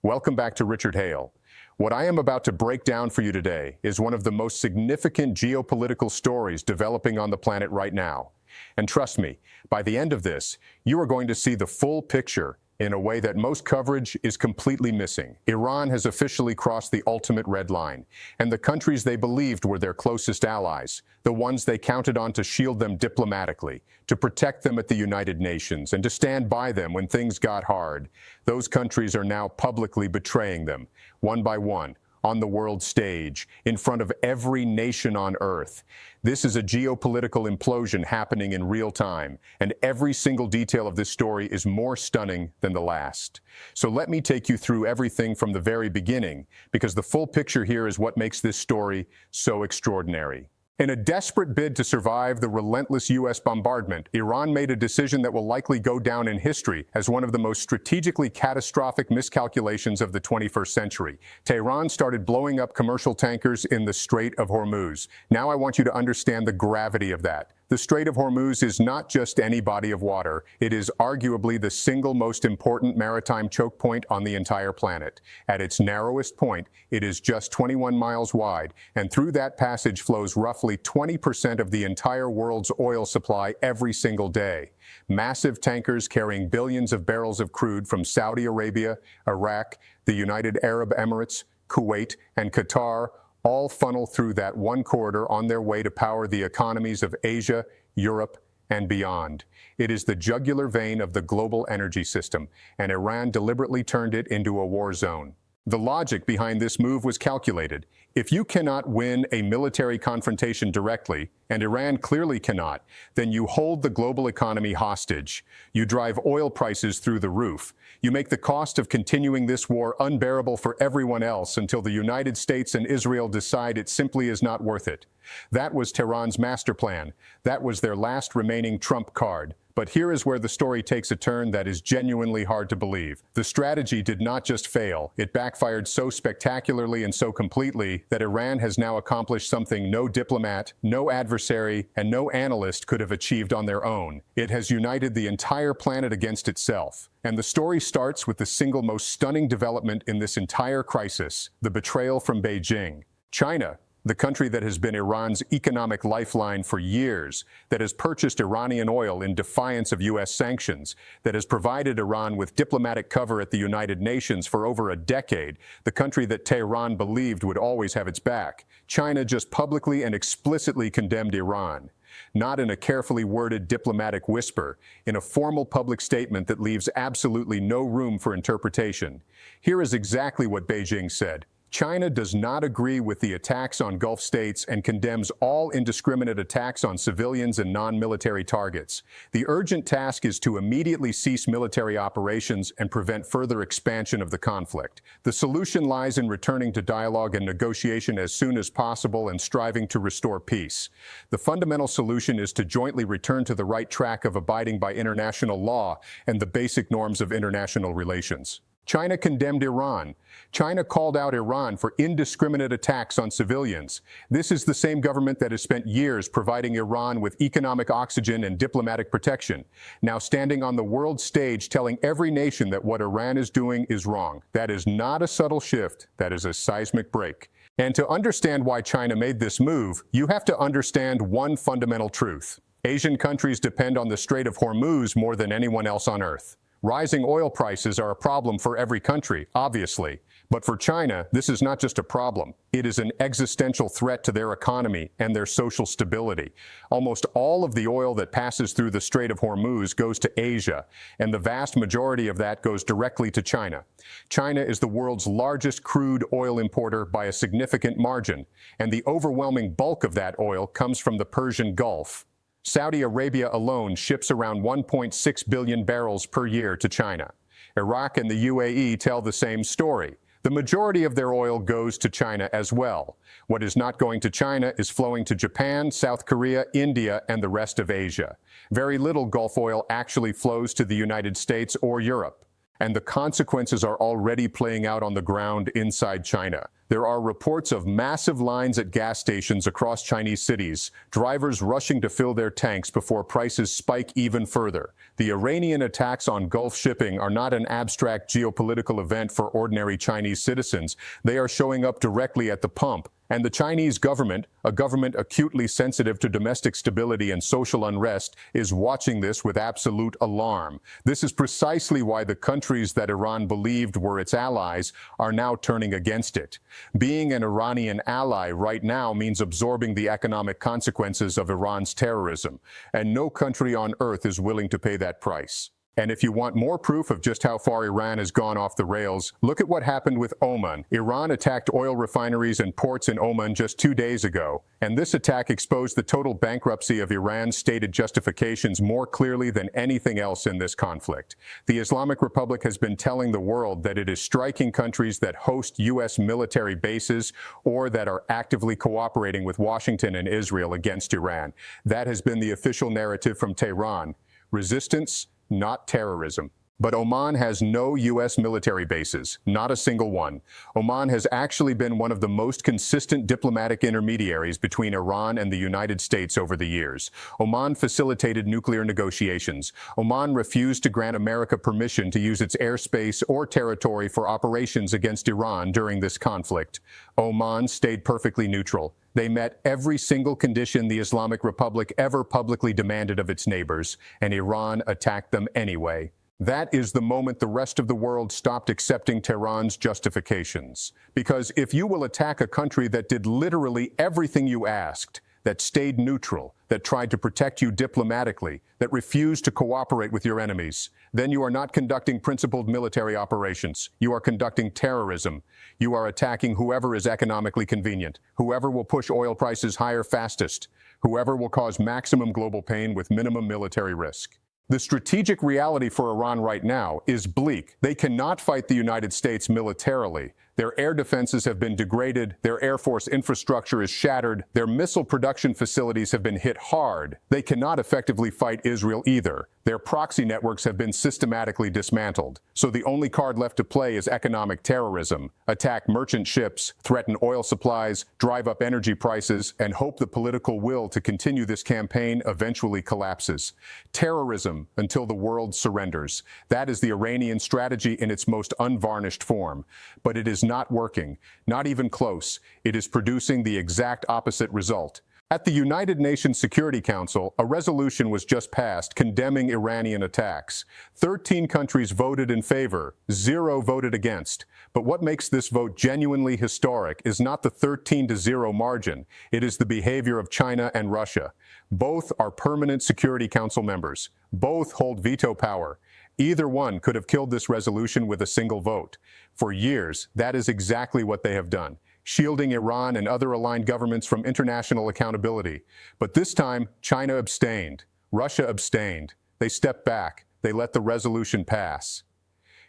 Welcome back to Richard Hale. What I am about to break down for you today is one of the most significant geopolitical stories developing on the planet right now. And trust me, by the end of this, you are going to see the full picture in a way that most coverage is completely missing. Iran has officially crossed the ultimate red line, and the countries they believed were their closest allies, the ones they counted on to shield them diplomatically, to protect them at the United Nations, and to stand by them when things got hard, those countries are now publicly betraying them, one by one, on the world stage, in front of every nation on Earth. This is a geopolitical implosion happening in real time, and every single detail of this story is more stunning than the last. So let me take you through everything from the very beginning, because the full picture here is what makes this story so extraordinary. In a desperate bid to survive the relentless U.S. bombardment, Iran made a decision that will likely go down in history as one of the most strategically catastrophic miscalculations of the 21st century. Tehran started blowing up commercial tankers in the Strait of Hormuz. Now I want you to understand the gravity of that. The Strait of Hormuz is not just any body of water. It is arguably the single most important maritime choke point on the entire planet. At its narrowest point, it is just 21 miles wide, and through that passage flows roughly 20% of the entire world's oil supply every single day. Massive tankers carrying billions of barrels of crude from Saudi Arabia, Iraq, the United Arab Emirates, Kuwait, and Qatar all funnel through that one corridor on their way to power the economies of Asia, Europe, and beyond. It is the jugular vein of the global energy system, and Iran deliberately turned it into a war zone. The logic behind this move was calculated. If you cannot win a military confrontation directly, and Iran clearly cannot, then you hold the global economy hostage. You drive oil prices through the roof. You make the cost of continuing this war unbearable for everyone else until the United States and Israel decide it simply is not worth it. That was Tehran's master plan. That was their last remaining trump card. But here is where the story takes a turn that is genuinely hard to believe. The strategy did not just fail, it backfired so spectacularly and so completely that Iran has now accomplished something no diplomat, no adversary, and no analyst could have achieved on their own. It has united the entire planet against itself. And the story starts with the single most stunning development in this entire crisis, the betrayal from Beijing. China, the country that has been Iran's economic lifeline for years, that has purchased Iranian oil in defiance of U.S. sanctions, that has provided Iran with diplomatic cover at the United Nations for over a decade, the country that Tehran believed would always have its back. China just publicly and explicitly condemned Iran. Not in a carefully worded diplomatic whisper, in a formal public statement that leaves absolutely no room for interpretation. Here is exactly what Beijing said. China does not agree with the attacks on Gulf states and condemns all indiscriminate attacks on civilians and non-military targets. The urgent task is to immediately cease military operations and prevent further expansion of the conflict. The solution lies in returning to dialogue and negotiation as soon as possible and striving to restore peace. The fundamental solution is to jointly return to the right track of abiding by international law and the basic norms of international relations. China condemned Iran. China called out Iran for indiscriminate attacks on civilians. This is the same government that has spent years providing Iran with economic oxygen and diplomatic protection, now standing on the world stage telling every nation that what Iran is doing is wrong. That is not a subtle shift, that is a seismic break. And to understand why China made this move, you have to understand one fundamental truth. Asian countries depend on the Strait of Hormuz more than anyone else on Earth. Rising oil prices are a problem for every country, obviously. But for China, this is not just a problem. It is an existential threat to their economy and their social stability. Almost all of the oil that passes through the Strait of Hormuz goes to Asia, and the vast majority of that goes directly to China. China is the world's largest crude oil importer by a significant margin, and the overwhelming bulk of that oil comes from the Persian Gulf. Saudi Arabia alone ships around 1.6 billion barrels per year to China. Iraq and the UAE tell the same story. The majority of their oil goes to China as well. What is not going to China is flowing to Japan, South Korea, India, and the rest of Asia. Very little Gulf oil actually flows to the United States or Europe. And the consequences are already playing out on the ground inside China. There are reports of massive lines at gas stations across Chinese cities, drivers rushing to fill their tanks before prices spike even further. The Iranian attacks on Gulf shipping are not an abstract geopolitical event for ordinary Chinese citizens. They are showing up directly at the pump. And the Chinese government, a government acutely sensitive to domestic stability and social unrest, is watching this with absolute alarm. This is precisely why the countries that Iran believed were its allies are now turning against it. Being an Iranian ally right now means absorbing the economic consequences of Iran's terrorism, and no country on earth is willing to pay that price. And if you want more proof of just how far Iran has gone off the rails, look at what happened with Oman. Iran attacked oil refineries and ports in Oman just 2 days ago, and this attack exposed the total bankruptcy of Iran's stated justifications more clearly than anything else in this conflict. The Islamic Republic has been telling the world that it is striking countries that host U.S. military bases or that are actively cooperating with Washington and Israel against Iran. That has been the official narrative from Tehran. Resistance, not terrorism. But Oman has no U.S. military bases, not a single one. Oman has actually been one of the most consistent diplomatic intermediaries between Iran and the United States over the years. Oman facilitated nuclear negotiations. Oman refused to grant America permission to use its airspace or territory for operations against Iran during this conflict. Oman stayed perfectly neutral. They met every single condition the Islamic Republic ever publicly demanded of its neighbors, and Iran attacked them anyway. That is the moment the rest of the world stopped accepting Tehran's justifications. Because if you will attack a country that did literally everything you asked, that stayed neutral, that tried to protect you diplomatically, that refused to cooperate with your enemies, then you are not conducting principled military operations. You are conducting terrorism. You are attacking whoever is economically convenient, whoever will push oil prices higher fastest, whoever will cause maximum global pain with minimum military risk. The strategic reality for Iran right now is bleak. They cannot fight the United States militarily. Their air defenses have been degraded, their air force infrastructure is shattered, their missile production facilities have been hit hard. They cannot effectively fight Israel either. Their proxy networks have been systematically dismantled. So the only card left to play is economic terrorism. Attack merchant ships, threaten oil supplies, drive up energy prices, and hope the political will to continue this campaign eventually collapses. Terrorism until the world surrenders. That is the Iranian strategy in its most unvarnished form. But it is not working, not even close. It is producing the exact opposite result. At the United Nations Security Council, a resolution was just passed condemning Iranian attacks. 13 countries voted in favor, 0 voted against. But what makes this vote genuinely historic is not the 13-0 margin. It is the behavior of China and Russia. Both are permanent Security Council members. Both hold veto power. Either one could have killed this resolution with a single vote. For years, that is exactly what they have done, shielding Iran and other aligned governments from international accountability. But this time, China abstained. Russia abstained. They stepped back. They let the resolution pass.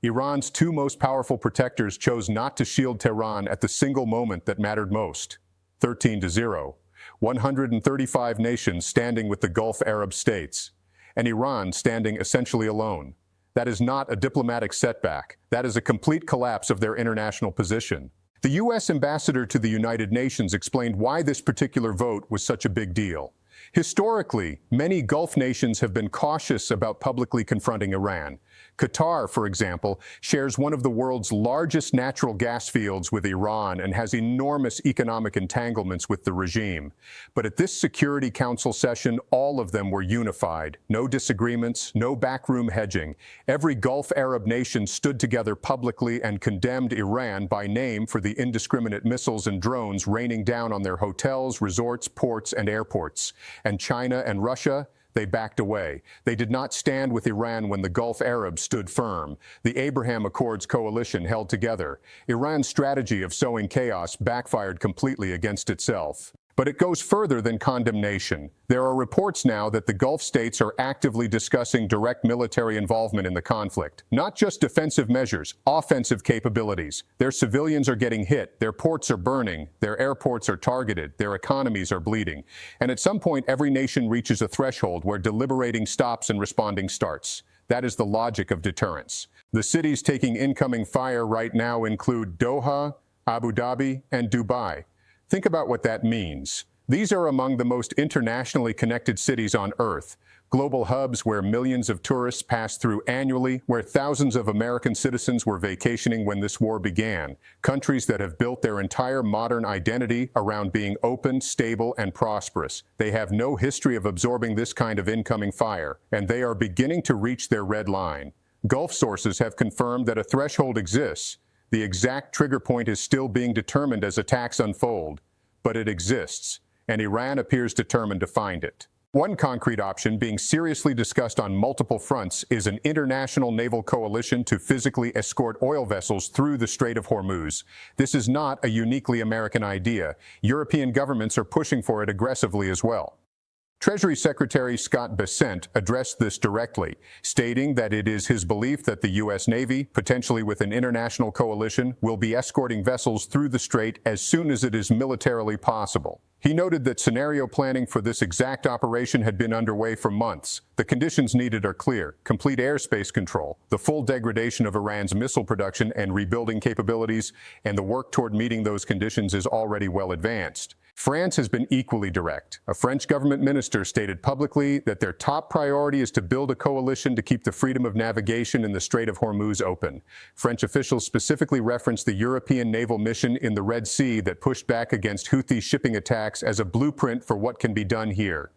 Iran's 2 most powerful protectors chose not to shield Tehran at the single moment that mattered most. 13-0. 135 nations standing with the Gulf Arab states, and Iran standing essentially alone. That is not a diplomatic setback. That is a complete collapse of their international position. The U.S. ambassador to the United Nations explained why this particular vote was such a big deal. Historically, many Gulf nations have been cautious about publicly confronting Iran. Qatar, for example, shares one of the world's largest natural gas fields with Iran and has enormous economic entanglements with the regime. But at this Security Council session, all of them were unified. No disagreements, no backroom hedging. Every Gulf Arab nation stood together publicly and condemned Iran by name for the indiscriminate missiles and drones raining down on their hotels, resorts, ports, and airports. And China and Russia, they backed away. They did not stand with Iran when the Gulf Arabs stood firm. The Abraham Accords coalition held together. Iran's strategy of sowing chaos backfired completely against itself. But it goes further than condemnation. There are reports now that the Gulf states are actively discussing direct military involvement in the conflict. Not just defensive measures, offensive capabilities. Their civilians are getting hit, their ports are burning, their airports are targeted, their economies are bleeding. And at some point, every nation reaches a threshold where deliberating stops and responding starts. That is the logic of deterrence. The cities taking incoming fire right now include Doha, Abu Dhabi, and Dubai. Think about what that means. These are among the most internationally connected cities on Earth, global hubs where millions of tourists pass through annually, where thousands of American citizens were vacationing when this war began, countries that have built their entire modern identity around being open, stable, and prosperous. They have no history of absorbing this kind of incoming fire, and they are beginning to reach their red line. Gulf sources have confirmed that a threshold exists. The exact trigger point is still being determined as attacks unfold, but it exists, and Iran appears determined to find it. One concrete option being seriously discussed on multiple fronts is an international naval coalition to physically escort oil vessels through the Strait of Hormuz. This is not a uniquely American idea. European governments are pushing for it aggressively as well. Treasury Secretary Scott Bessent addressed this directly, stating that it is his belief that the U.S. Navy, potentially with an international coalition, will be escorting vessels through the strait as soon as it is militarily possible. He noted that scenario planning for this exact operation had been underway for months. The conditions needed are clear: complete airspace control, the full degradation of Iran's missile production and rebuilding capabilities, and the work toward meeting those conditions is already well advanced. France has been equally direct. A French government minister stated publicly that their top priority is to build a coalition to keep the freedom of navigation in the Strait of Hormuz open. French officials specifically referenced the European naval mission in the Red Sea that pushed back against Houthi shipping attacks as a blueprint for what can be done here.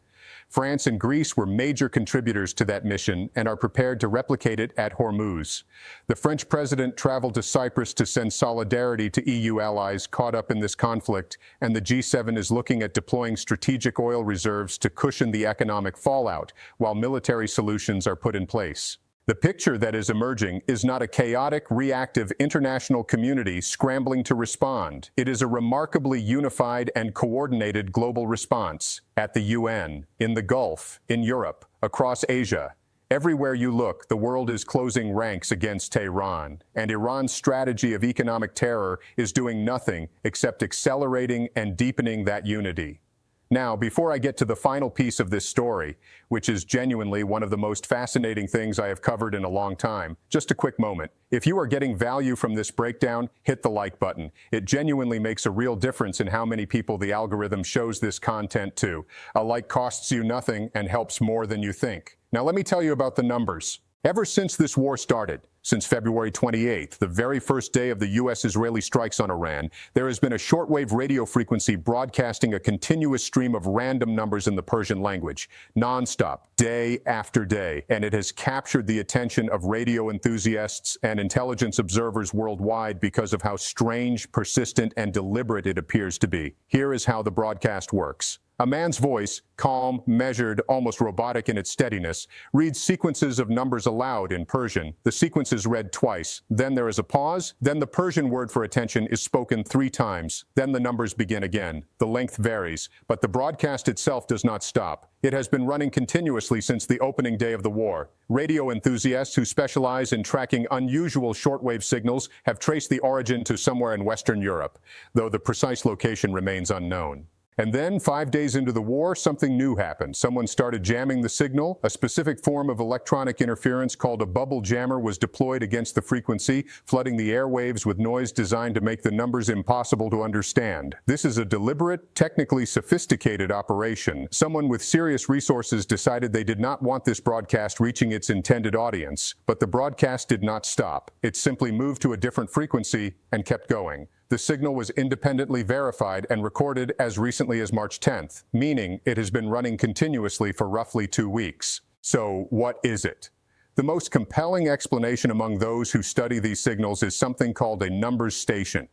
France and Greece were major contributors to that mission and are prepared to replicate it at Hormuz. The French president traveled to Cyprus to send solidarity to EU allies caught up in this conflict, and the G7 is looking at deploying strategic oil reserves to cushion the economic fallout, while military solutions are put in place. The picture that is emerging is not a chaotic, reactive international community scrambling to respond. It is a remarkably unified and coordinated global response at the UN, in the Gulf, in Europe, across Asia. Everywhere you look, the world is closing ranks against Tehran, and Iran's strategy of economic terror is doing nothing except accelerating and deepening that unity. Now, before I get to the final piece of this story, which is genuinely one of the most fascinating things I have covered in a long time, just a quick moment. If you are getting value from this breakdown, hit the like button. It genuinely makes a real difference in how many people the algorithm shows this content to. A like costs you nothing and helps more than you think. Now, let me tell you about the numbers. Ever since this war started, since February 28th, the very first day of the U.S.-Israeli strikes on Iran, there has been a shortwave radio frequency broadcasting a continuous stream of random numbers in the Persian language, nonstop, day after day, and it has captured the attention of radio enthusiasts and intelligence observers worldwide because of how strange, persistent, and deliberate it appears to be. Here is how the broadcast works. A man's voice, calm, measured, almost robotic in its steadiness, reads sequences of numbers aloud in Persian. The sequence is read twice. Then there is a pause. Then the Persian word for attention is spoken 3 times. Then the numbers begin again. The length varies, but the broadcast itself does not stop. It has been running continuously since the opening day of the war. Radio enthusiasts who specialize in tracking unusual shortwave signals have traced the origin to somewhere in Western Europe, though the precise location remains unknown. And then, 5 days into the war, something new happened. Someone started jamming the signal. A specific form of electronic interference called a bubble jammer was deployed against the frequency, flooding the airwaves with noise designed to make the numbers impossible to understand. This is a deliberate, technically sophisticated operation. Someone with serious resources decided they did not want this broadcast reaching its intended audience. But the broadcast did not stop. It simply moved to a different frequency and kept going. The signal was independently verified and recorded as recently as March 10th, meaning it has been running continuously for roughly 2 weeks. So what is it? The most compelling explanation among those who study these signals is something called a numbers station.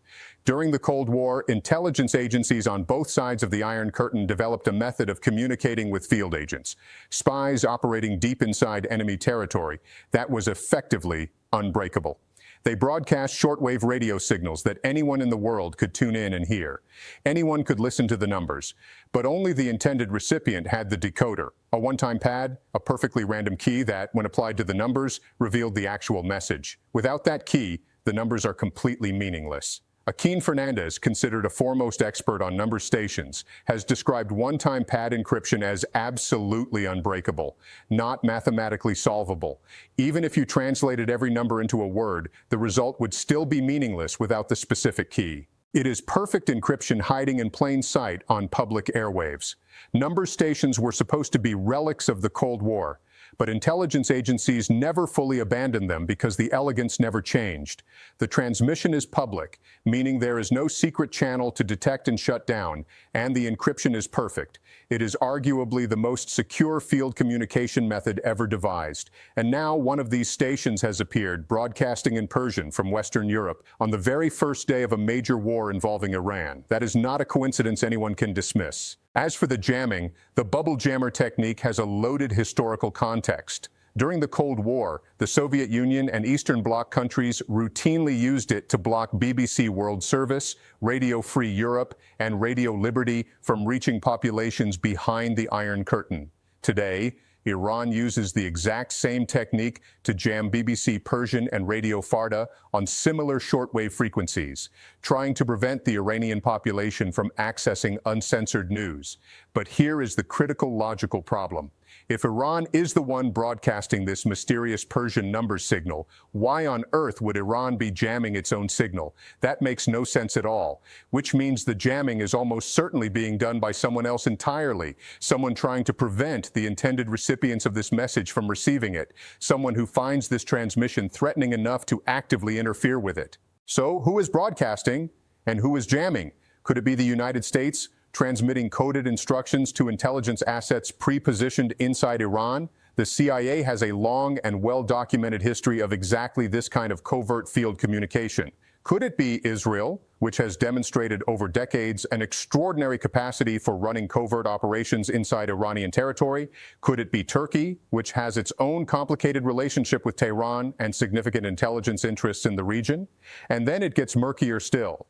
During the Cold War, intelligence agencies on both sides of the Iron Curtain developed a method of communicating with field agents, spies operating deep inside enemy territory, that was effectively unbreakable. They broadcast shortwave radio signals that anyone in the world could tune in and hear. Anyone could listen to the numbers, but only the intended recipient had the decoder, a one-time pad, a perfectly random key that, when applied to the numbers, revealed the actual message. Without that key, the numbers are completely meaningless. Akin Fernandez, considered a foremost expert on number stations, has described one-time pad encryption as absolutely unbreakable, not mathematically solvable. Even if you translated every number into a word, the result would still be meaningless without the specific key. It is perfect encryption hiding in plain sight on public airwaves. Number stations were supposed to be relics of the Cold War, but intelligence agencies never fully abandoned them because the elegance never changed. The transmission is public, meaning there is no secret channel to detect and shut down, and the encryption is perfect. It is arguably the most secure field communication method ever devised. And now one of these stations has appeared, broadcasting in Persian from Western Europe on the very first day of a major war involving Iran. That is not a coincidence anyone can dismiss. As for the jamming, the bubble jammer technique has a loaded historical context. During the Cold War, the Soviet Union and Eastern Bloc countries routinely used it to block BBC World Service, Radio Free Europe, and Radio Liberty from reaching populations behind the Iron Curtain. Today, Iran uses the exact same technique to jam BBC Persian and Radio Farda on similar shortwave frequencies, trying to prevent the Iranian population from accessing uncensored news. But here is the critical logical problem. If Iran is the one broadcasting this mysterious Persian number signal, why on earth would Iran be jamming its own signal? That makes no sense at all, which means the jamming is almost certainly being done by someone else entirely, someone trying to prevent the intended recipients of this message from receiving it, someone who finds this transmission threatening enough to actively interfere with it. So, who is broadcasting and who is jamming? Could it be the United States, transmitting coded instructions to intelligence assets pre-positioned inside Iran? The CIA has a long and well-documented history of exactly this kind of covert field communication. Could it be Israel, which has demonstrated over decades an extraordinary capacity for running covert operations inside Iranian territory? Could it be Turkey, which has its own complicated relationship with Tehran and significant intelligence interests in the region? And then it gets murkier still.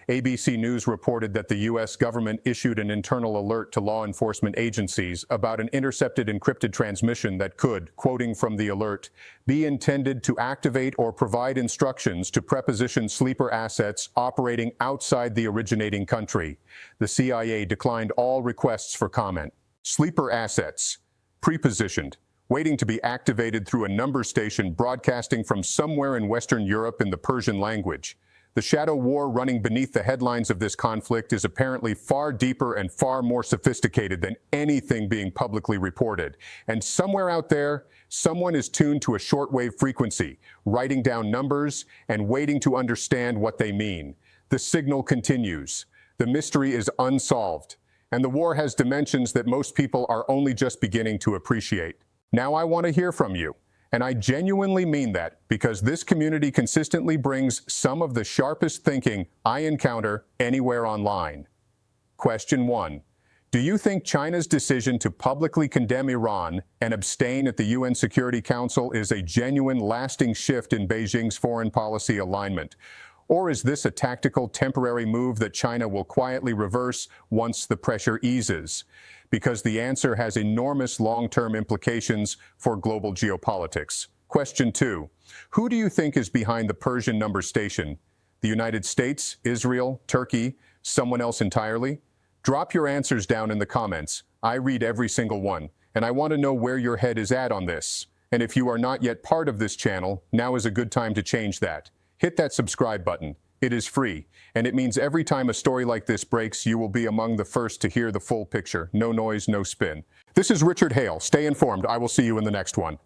ABC News reported that the U.S. government issued an internal alert to law enforcement agencies about an intercepted encrypted transmission that could, quoting from the alert, be intended to activate or provide instructions to preposition sleeper assets operating outside the originating country. The CIA declined all requests for comment. Sleeper assets, prepositioned, waiting to be activated through a number station broadcasting from somewhere in Western Europe in the Persian language. The shadow war running beneath the headlines of this conflict is apparently far deeper and far more sophisticated than anything being publicly reported. And somewhere out there, someone is tuned to a shortwave frequency, writing down numbers and waiting to understand what they mean. The signal continues. The mystery is unsolved. And the war has dimensions that most people are only just beginning to appreciate. Now I want to hear from you. And I genuinely mean that because this community consistently brings some of the sharpest thinking I encounter anywhere online. Question 1. Do you think China's decision to publicly condemn Iran and abstain at the UN Security Council is a genuine, lasting shift in Beijing's foreign policy alignment? Or is this a tactical, temporary move that China will quietly reverse once the pressure eases? Because the answer has enormous long-term implications for global geopolitics. Question 2. Who do you think is behind the Persian number station? The United States, Israel, Turkey, someone else entirely? Drop your answers down in the comments. I read every single one, and I want to know where your head is at on this. And if you are not yet part of this channel, now is a good time to change that. Hit that subscribe button. It is free, and it means every time a story like this breaks, you will be among the first to hear the full picture. No noise, no spin. This is Richard Hale. Stay informed. I will see you in the next one.